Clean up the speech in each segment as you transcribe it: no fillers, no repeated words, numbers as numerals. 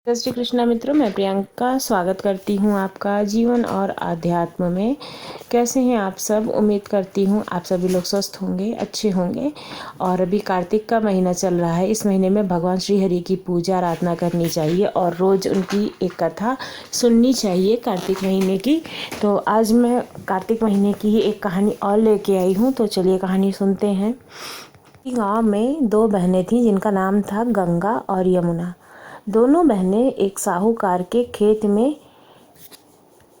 जय श्री कृष्णा मित्रों, मैं प्रियंका स्वागत करती हूँ आपका जीवन और आध्यात्म में। कैसे हैं आप सब? उम्मीद करती हूँ आप सभी लोग स्वस्थ होंगे, अच्छे होंगे। और अभी कार्तिक का महीना चल रहा है। इस महीने में भगवान श्री हरि की पूजा आराधना करनी चाहिए और रोज़ उनकी एक कथा सुननी चाहिए कार्तिक महीने की। तो आज मैं कार्तिक महीने की ही एक कहानी और लेके आई हूँ, तो चलिए कहानी सुनते हैं। गाँव में दो बहनें थीं जिनका नाम था गंगा और यमुना। दोनों बहनें एक साहूकार के खेत में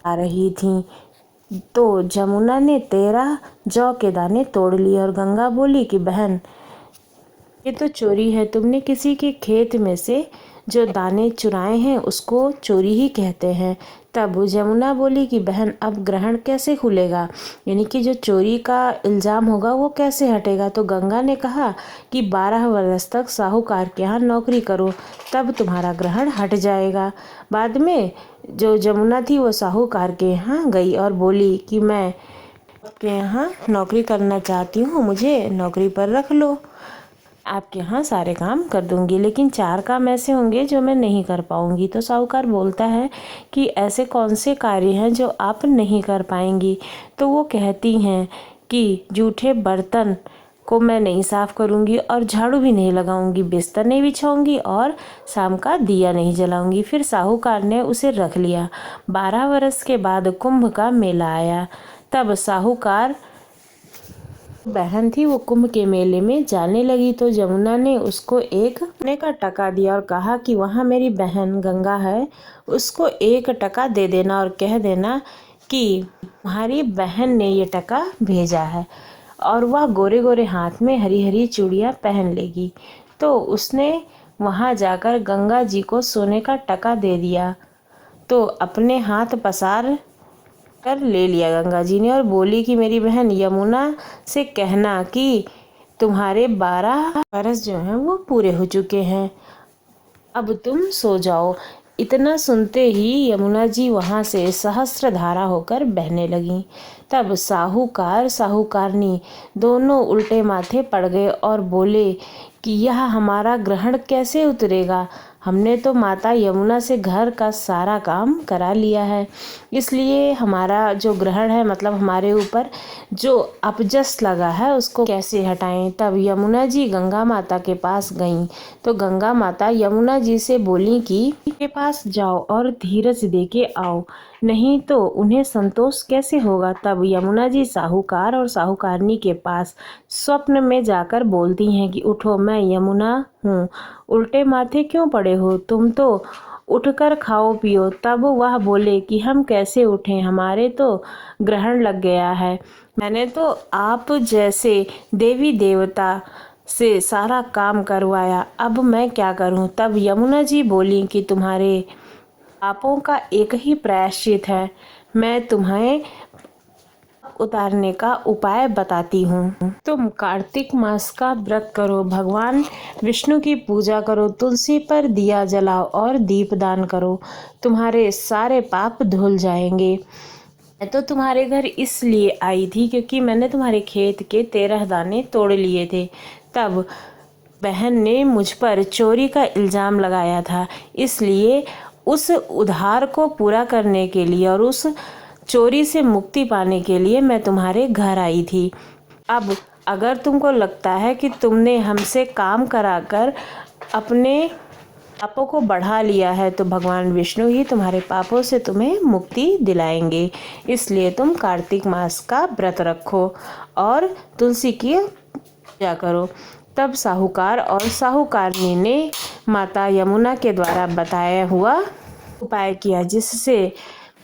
आ रही थीं। तो जमुना ने 13 जौ के दाने तोड़ लिए और गंगा बोली कि बहन, ये तो चोरी है। तुमने किसी के खेत में से जो दाने चुराए हैं उसको चोरी ही कहते हैं। तब जमुना बोली कि बहन, अब ग्रहण कैसे खुलेगा, यानी कि जो चोरी का इल्ज़ाम होगा वो कैसे हटेगा। तो गंगा ने कहा कि 12 वर्ष तक साहूकार के यहाँ नौकरी करो, तब तुम्हारा ग्रहण हट जाएगा। बाद में जो जमुना थी वो साहूकार के यहाँ गई और बोली कि मैं आपके यहाँ नौकरी करना चाहती हूँ, मुझे नौकरी पर रख लो। आपके यहाँ सारे काम कर दूंगी, लेकिन 4 काम ऐसे होंगे जो मैं नहीं कर पाऊंगी। तो साहूकार बोलता है कि ऐसे कौन से कार्य हैं जो आप नहीं कर पाएंगी। तो वो कहती हैं कि जूठे बर्तन को मैं नहीं साफ़ करूंगी और झाड़ू भी नहीं लगाऊंगी, बिस्तर नहीं बिछाऊंगी और शाम का दिया नहीं जलाऊंगी। फिर साहूकार ने उसे रख लिया। 12 वर्ष के बाद कुंभ का मेला आया। तब साहूकार बहन थी वो कुंभ के मेले में जाने लगी। तो जमुना ने उसको एक सोने का टका दिया और कहा कि वहाँ मेरी बहन गंगा है, उसको 1 टका दे देना और कह देना कि तुम्हारी बहन ने ये टका भेजा है और वह गोरे गोरे हाथ में हरी हरी चूड़ियाँ पहन लेगी। तो उसने वहाँ जाकर गंगा जी को सोने का टका दे दिया। तो अपने हाथ पसार कर ले लिया गंगा जी ने और बोली कि मेरी बहन यमुना से कहना कि तुम्हारे 12 वर्ष जो हैं वो पूरे हो चुके हैं, अब तुम सो जाओ। इतना सुनते ही यमुना जी वहाँ से सहस्त्रधारा होकर बहने लगीं। तब साहूकार साहूकारनी दोनों उल्टे माथे पड़ गए और बोले कि यह हमारा ग्रहण कैसे उतरेगा। हमने तो माता यमुना से घर का सारा काम करा लिया है, इसलिए हमारा जो ग्रहण है, मतलब हमारे ऊपर जो अपजस लगा है, उसको कैसे हटाएं। तब यमुना जी गंगा माता के पास गईं। तो गंगा माता यमुना जी से बोली कि के पास जाओ और धीरज दे के आओ, नहीं तो उन्हें संतोष कैसे होगा। तब यमुना जी साहूकार और साहूकारनी के पास स्वप्न में जाकर बोलती हैं कि उठो, मैं यमुना हूँ, उल्टे माथे क्यों पड़े हो, तुम तो उठकर खाओ पियो। तब वह बोले कि हम कैसे उठें, हमारे तो ग्रहण लग गया है। मैंने तो आप जैसे देवी देवता से सारा काम करवाया, अब मैं क्या करूं। तब यमुना जी बोली कि तुम्हारे पापों का एक ही प्रायश्चित है, मैं तुम्हें उतारने का उपाय बताती हूँ। तुम कार्तिक मास का व्रत करो, भगवान विष्णु की पूजा करो, तुलसी पर दिया जलाओ और दीपदान करो, तुम्हारे सारे पाप धुल जाएंगे। मैं तो तुम्हारे घर इसलिए आई थी क्योंकि मैंने तुम्हारे खेत के 13 दाने तोड़ लिए थे। तब बहन ने मुझ पर चोरी का इल्ज़ाम लगाया था, इसलिए उस उधार को पूरा करने के लिए और उस चोरी से मुक्ति पाने के लिए मैं तुम्हारे घर आई थी। अब अगर तुमको लगता है कि तुमने हमसे काम कराकर अपने पापों को बढ़ा लिया है, तो भगवान विष्णु ही तुम्हारे पापों से तुम्हें मुक्ति दिलाएंगे। इसलिए तुम कार्तिक मास का व्रत रखो और तुलसी की पूजा करो। तब साहूकार और साहूकारनी ने माता यमुना के द्वारा बताया हुआ उपाय किया, जिससे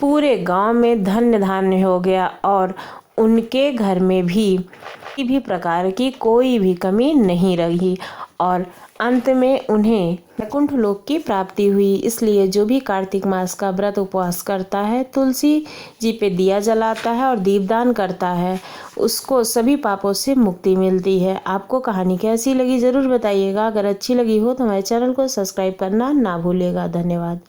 पूरे गांव में धन्य धान्य हो गया और उनके घर में भी किसी भी प्रकार की कोई भी कमी नहीं रही और अंत में उन्हें वैकुंठ लोक की प्राप्ति हुई। इसलिए जो भी कार्तिक मास का व्रत उपवास करता है, तुलसी जी पे दिया जलाता है और दीपदान करता है, उसको सभी पापों से मुक्ति मिलती है। आपको कहानी कैसी लगी ज़रूर बताइएगा। अगर अच्छी लगी हो तो हमारे चैनल को सब्सक्राइब करना ना भूलिएगा। धन्यवाद।